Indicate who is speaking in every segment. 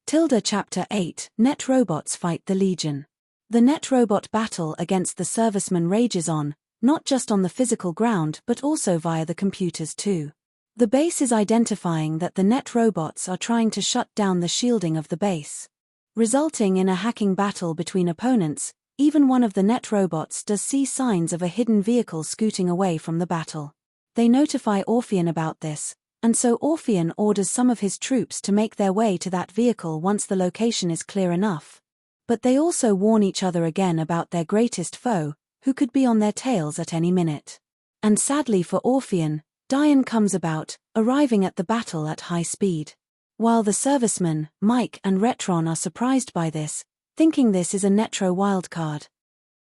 Speaker 1: Chapter 8 Net Robots Fight the Legion. The net robot battle against the servicemen rages on, not just on the physical ground but also via the computers too. The base is identifying that the net robots are trying to shut down the shielding of the base, resulting in a hacking battle between opponents. Even one of the net robots does see signs of a hidden vehicle scooting away from the battle. They notify Orpheon about this, and so Orpheon orders some of his troops to make their way to that vehicle once the location is clear enough. But they also warn each other again about their greatest foe, who could be on their tails at any minute. And sadly for Orpheon, Diane comes about, arriving at the battle at high speed. While the servicemen, Mike and Retron, are surprised by this, thinking this is a Netro wildcard.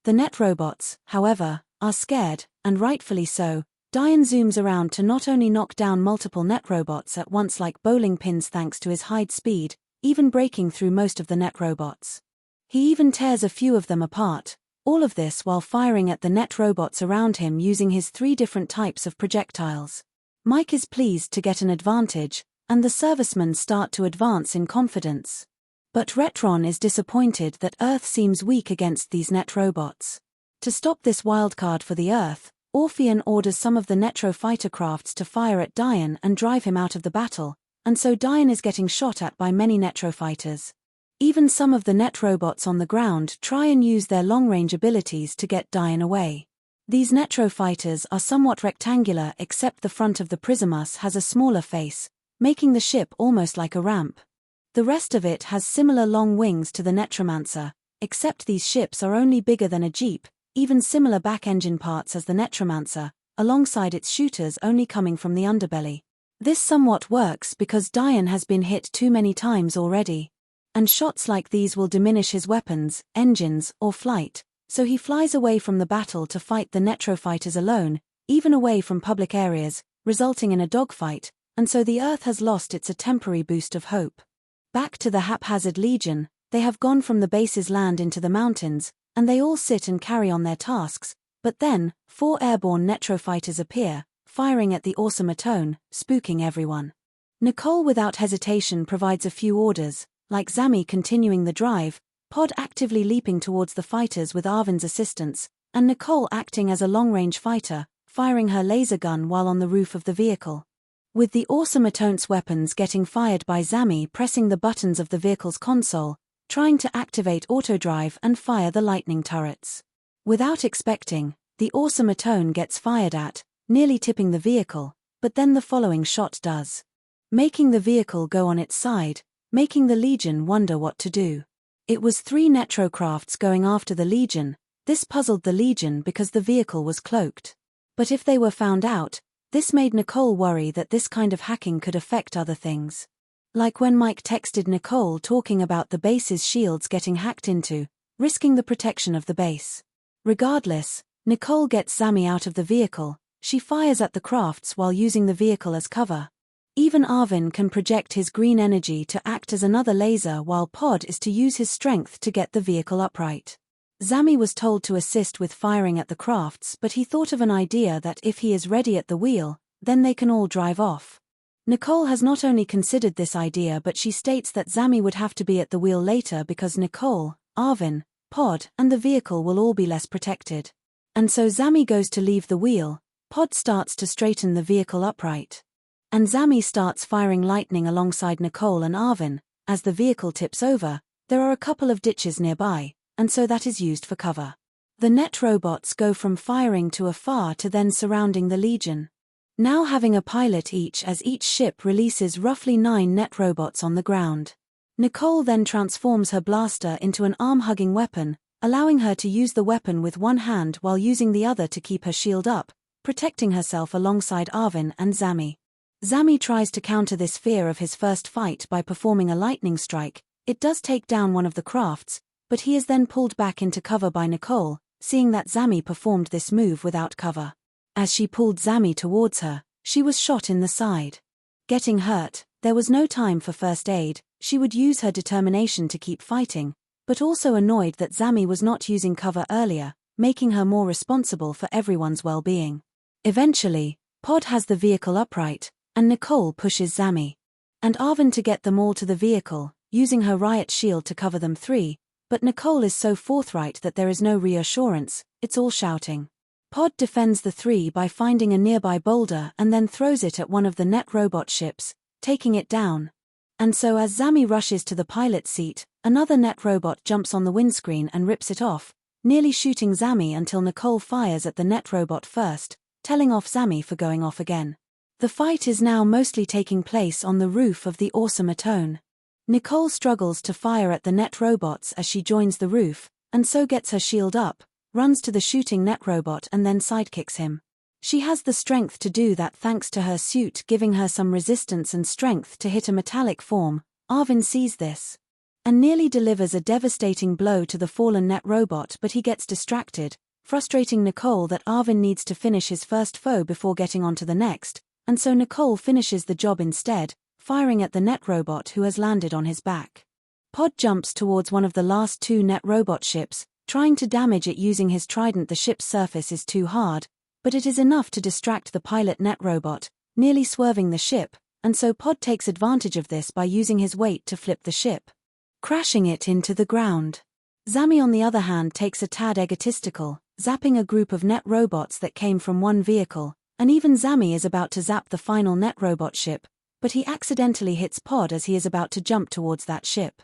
Speaker 1: The net robots, however, are scared, and rightfully so. Diane zooms around to not only knock down multiple net robots at once like bowling pins thanks to his high speed, even breaking through most of the net robots. He even tears a few of them apart, all of this while firing at the net robots around him using his 3 different types of projectiles. Mike is pleased to get an advantage, and the servicemen start to advance in confidence. But Retron is disappointed that Earth seems weak against these net robots. To stop this wildcard for the Earth, Orpheon orders some of the Netro fighter crafts to fire at Diane and drive him out of the battle, and so Diane is getting shot at by many Netro fighters. Even some of the net robots on the ground try and use their long-range abilities to get Diane away. These Netro fighters are somewhat rectangular except the front of the Prismus has a smaller face, making the ship almost like a ramp. The rest of it has similar long wings to the Netromancer, except these ships are only bigger than a jeep, even similar back-engine parts as the Netromancer, alongside its shooters only coming from the underbelly. This somewhat works because Diane has been hit too many times already. And shots like these will diminish his weapons, engines, or flight, so he flies away from the battle to fight the Netro fighters alone, even away from public areas, resulting in a dogfight, and so the Earth has lost its temporary boost of hope. Back to the Haphazard Legion, they have gone from the base's land into the mountains, and they all sit and carry on their tasks, but then, 4 airborne Netro fighters appear, firing at the automaton, spooking everyone. Nicole without hesitation provides a few orders, like Zami continuing the drive, Pod actively leaping towards the fighters with Arvin's assistance, and Nicole acting as a long-range fighter, firing her laser gun while on the roof of the vehicle. With the automaton's weapons getting fired by Zami pressing the buttons of the vehicle's console, trying to activate autodrive and fire the lightning turrets. Without expecting, the automaton gets fired at, nearly tipping the vehicle, but then the following shot does, making the vehicle go on its side, making the Legion wonder what to do. It was 3 Netro crafts going after the Legion. This puzzled the Legion because the vehicle was cloaked. But if they were found out, this made Nicole worry that this kind of hacking could affect other things. Like when Mike texted Nicole talking about the base's shields getting hacked into, risking the protection of the base. Regardless, Nicole gets Zami out of the vehicle. She fires at the crafts while using the vehicle as cover. Even Arvin can project his green energy to act as another laser while Pod is to use his strength to get the vehicle upright. Zami was told to assist with firing at the crafts, but he thought of an idea that if he is ready at the wheel, then they can all drive off. Nicole has not only considered this idea but she states that Zami would have to be at the wheel later because Nicole, Arvin, Pod, and the vehicle will all be less protected. And so Zami goes to leave the wheel, Pod starts to straighten the vehicle upright. And Zami starts firing lightning alongside Nicole and Arvin. As the vehicle tips over, there are a couple of ditches nearby, and so that is used for cover. The net robots go from firing to afar to then surrounding the Legion. Now having a pilot each as each ship releases roughly 9 net robots on the ground. Nicole then transforms her blaster into an arm-hugging weapon, allowing her to use the weapon with one hand while using the other to keep her shield up, protecting herself alongside Arvin and Zami. Zami tries to counter this fear of his first fight by performing a lightning strike. It does take down one of the crafts, but he is then pulled back into cover by Nicole, seeing that Zami performed this move without cover. As she pulled Zami towards her, she was shot in the side. Getting hurt, there was no time for first aid. She would use her determination to keep fighting, but also annoyed that Zami was not using cover earlier, making her more responsible for everyone's well-being. Eventually, Pod has the vehicle upright, and Nicole pushes Zami and Arvin to get them all to the vehicle, using her riot shield to cover them three, but Nicole is so forthright that there is no reassurance, it's all shouting. Pod defends the three by finding a nearby boulder and then throws it at one of the net robot ships, taking it down. And so as Zami rushes to the pilot seat, another net robot jumps on the windscreen and rips it off, nearly shooting Zami until Nicole fires at the net robot first, telling off Zami for going off again. The fight is now mostly taking place on the roof of the awesome Atone. Nicole struggles to fire at the net robots as she joins the roof, and so gets her shield up, runs to the shooting net robot and then sidekicks him. She has the strength to do that thanks to her suit giving her some resistance and strength to hit a metallic form. Arvin sees this and nearly delivers a devastating blow to the fallen net robot, but he gets distracted, frustrating Nicole that Arvin needs to finish his first foe before getting on to the next, and so Nicole finishes the job instead, firing at the net robot who has landed on his back. Pod jumps towards one of the last two net robot ships, trying to damage it using his trident. The ship's surface is too hard, but it is enough to distract the pilot net robot, nearly swerving the ship, and so Pod takes advantage of this by using his weight to flip the ship, crashing it into the ground. Zami on the other hand takes a tad egotistical, zapping a group of net robots that came from one vehicle, and even Zami is about to zap the final net robot ship, but he accidentally hits Pod as he is about to jump towards that ship.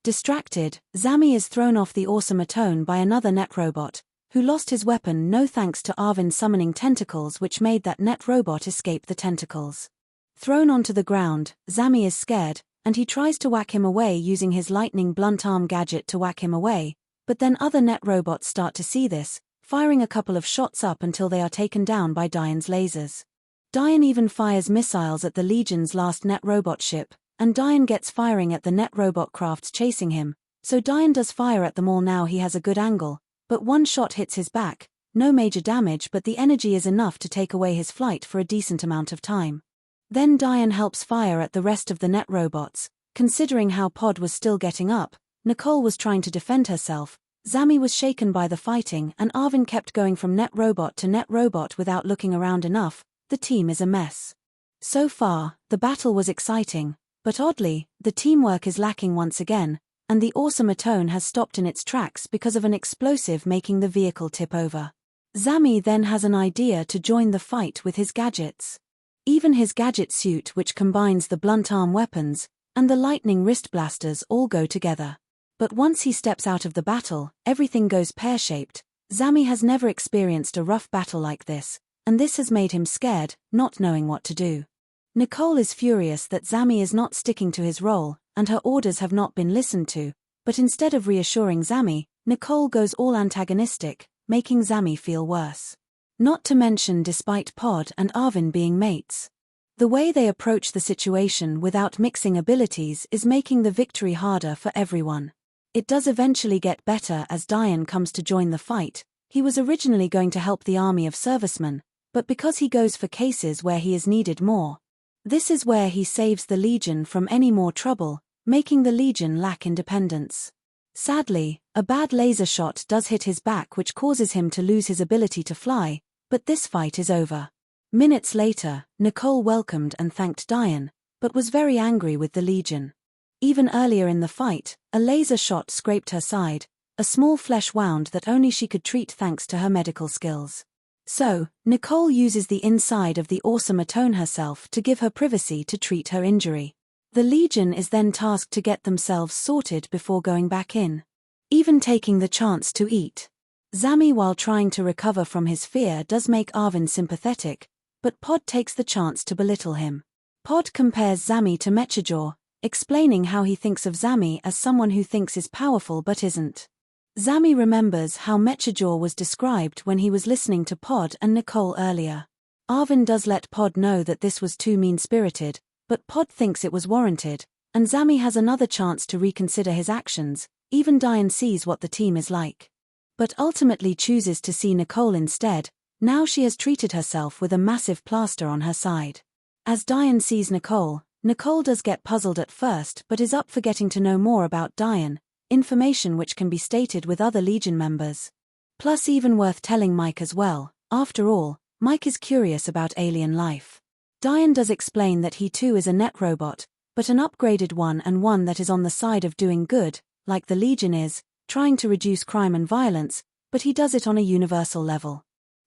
Speaker 1: Distracted, Zami is thrown off the awesome Atone by another net robot, who lost his weapon no thanks to Arvin summoning tentacles which made that net robot escape the tentacles. Thrown onto the ground, Zami is scared, and he tries to whack him away using his lightning blunt arm gadget to whack him away, but then other net robots start to see this, firing a couple of shots up until they are taken down by Diane's lasers. Diane even fires missiles at the Legion's last net robot ship, and Diane gets firing at the net robot crafts chasing him, so Diane does fire at them all. Now he has a good angle, but one shot hits his back, no major damage, but the energy is enough to take away his flight for a decent amount of time. Then Diane helps fire at the rest of the net robots. Considering how Pod was still getting up, Nicole was trying to defend herself, Zami was shaken by the fighting, and Arvin kept going from net robot to net robot without looking around enough. The team is a mess. So far, the battle was exciting, but oddly, the teamwork is lacking once again, and the awesome Atone has stopped in its tracks because of an explosive making the vehicle tip over. Zami then has an idea to join the fight with his gadgets. Even his gadget suit, which combines the blunt arm weapons and the lightning wrist blasters, all go together. But once he steps out of the battle, everything goes pear-shaped. Zami has never experienced a rough battle like this, and this has made him scared, not knowing what to do. Nicole is furious that Zami is not sticking to his role, and her orders have not been listened to, but instead of reassuring Zami, Nicole goes all antagonistic, making Zami feel worse. Not to mention despite Pod and Arvin being mates. The way they approach the situation without mixing abilities is making the victory harder for everyone. It does eventually get better as Diane comes to join the fight. He was originally going to help the army of servicemen, but because he goes for cases where he is needed more. This is where he saves the Legion from any more trouble, making the Legion lack independence. Sadly, a bad laser shot does hit his back which causes him to lose his ability to fly, but this fight is over. Minutes later, Nicole welcomed and thanked Diane, but was very angry with the Legion. Even earlier in the fight, a laser shot scraped her side, a small flesh wound that only she could treat thanks to her medical skills. So, Nicole uses the inside of the awesome Atone herself to give her privacy to treat her injury. The Legion is then tasked to get themselves sorted before going back in. Even taking the chance to eat. Zami, while trying to recover from his fear, does make Arvin sympathetic, but Pod takes the chance to belittle him. Pod compares Zami to Mechajaw, explaining how he thinks of Zami as someone who thinks is powerful but isn't. Zami remembers how Mechajaw was described when he was listening to Pod and Nicole earlier. Arvin does let Pod know that this was too mean-spirited, but Pod thinks it was warranted, and Zami has another chance to reconsider his actions. Even Diane sees what the team is like, but ultimately chooses to see Nicole instead. Now she has treated herself with a massive plaster on her side. As Diane sees Nicole, Nicole does get puzzled at first but is up for getting to know more about Diane, information which can be stated with other Legion members. Plus even worth telling Mike as well. After all, Mike is curious about alien life. Diane does explain that he too is a net robot, but an upgraded one, and one that is on the side of doing good, like the Legion is, trying to reduce crime and violence, but he does it on a universal level.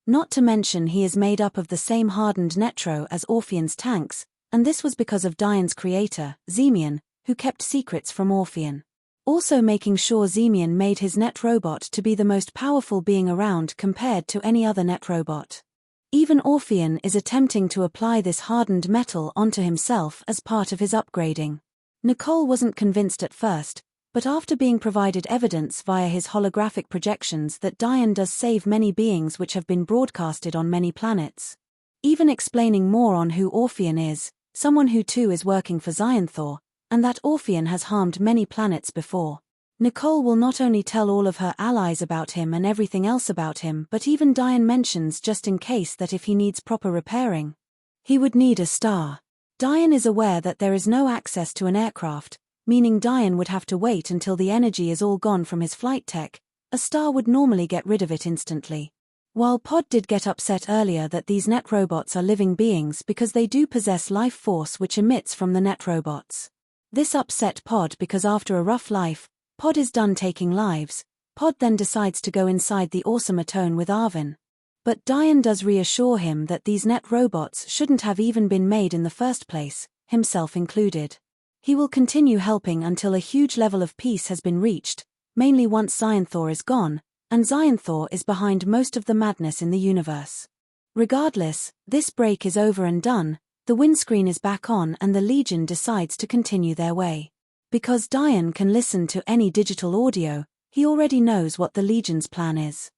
Speaker 1: Not to mention he is made up of the same hardened Netro as Orpheon's tanks, and this was because of Dian's creator, Xemion, who kept secrets from Orpheon. Also making sure Xemion made his net robot to be the most powerful being around compared to any other net robot. Even Orpheon is attempting to apply this hardened metal onto himself as part of his upgrading. Nicole wasn't convinced at first, but after being provided evidence via his holographic projections that Dian does save many beings which have been broadcasted on many planets. Even explaining more on who Orpheon is, someone who too is working for Xyanthor, and that Orpheon has harmed many planets before. Nicole will not only tell all of her allies about him and everything else about him, but even Dian mentions just in case that if he needs proper repairing, he would need a star. Dian is aware that there is no access to an aircraft, meaning Dian would have to wait until the energy is all gone from his flight tech. A star would normally get rid of it instantly. While Pod did get upset earlier that these net robots are living beings because they do possess life force which emits from the net robots. This upset Pod because after a rough life, Pod is done taking lives. Pod then decides to go inside the awesome Atone with Arvin. But Dian does reassure him that these net robots shouldn't have even been made in the first place, himself included. He will continue helping until a huge level of peace has been reached, mainly once Xyanthor is gone, and Xyanthor is behind most of the madness in the universe. Regardless, this break is over and done. The windscreen is back on and the Legion decides to continue their way. Because Dian can listen to any digital audio, he already knows what the Legion's plan is.